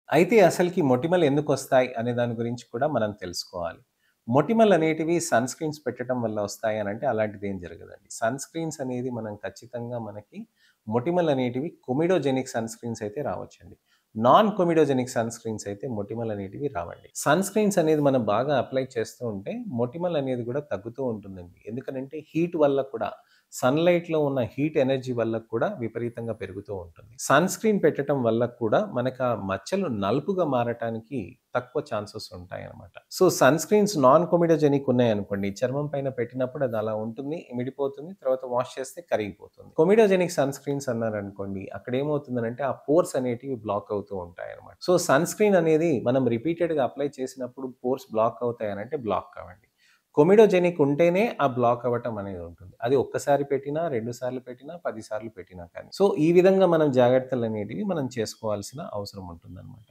అయితే అసలకి మొటిమలు ఎందుకొస్తాయి అనే దాని గురించి కూడా మనం తెలుసుకోవాలి. మొటిమలనేటివి సన్ స్క్రీన్స్ పెట్టడం వల్ల వస్తాయి అనంటే అలాంటిదేం జరగదండి. సన్ స్క్రీన్స్ అనేది మనం ఖచ్చితంగా మనకి మొటిమలనేటివి కొమిడోజెనిక్ సన్ స్క్రీన్స్ అయితే రావచ్చండి. నాన్ కొమిడోజెనిక్ సన్ స్క్రీన్స్ అయితే మొటిమలనేటివి రావండి. సన్ స్క్రీన్స్ అనేది మనం బాగా అప్లై చేస్తూ ఉంటే మొటిమలనేది కూడా తగ్గుతూ ఉంటుందండి. ఎందుకనంటే హీట్ వల్ల కూడా సన్‌లైట్‌లో ఉన్న హీట్ ఎనర్జీ వల్ల కూడా విపరీతంగా పెరుగుతూ ఉంటుంది. సన్ స్క్రీన్ పెట్టటం వల్ల కూడా మనకు ఆ మచ్చలు నలుపుగా మారటానికి తక్కువ ఛాన్సెస్ ఉంటాయన్నమాట. So, sun screens non comedogenic ఉన్నాయనుకోండి, చర్మం పైన పెట్టినప్పుడు అది అలా ఉంటుంది, ఇమిడిపోతుంది. తర్వాత వాష్ చేస్తే కరిగిపోతుంది. కొమిడోజెనిక్ సన్ స్క్రీన్స్ అన్నారనుకోండి, అక్కడ ఏమవుతుందనంటే ఆ పోర్స్ అనేటివి బ్లాక్ అవుతూ ఉంటాయన్నమాట. సో, సన్ స్క్రీన్ అనేది మనం రిపీటెడ్‌గా అప్లై చేసినప్పుడు పోర్స్ బ్లాక్ అవుతాయనంటే బ్లాక్ కావండి. కొమిడోజెనిక్ ఉంటేనే ఆ బ్లాక్ అవ్వటం అనేది ఉంటుంది. అది ఒక్కసారి పెట్టినా, 2 సార్లు పెట్టినా, 10 సార్లు పెట్టినా కానీ. సో, ఈ విధంగా మనం జాగ్రత్తలనేటివి మనం చేసుకోవాల్సిన అవసరం ఉంటుందనమాట.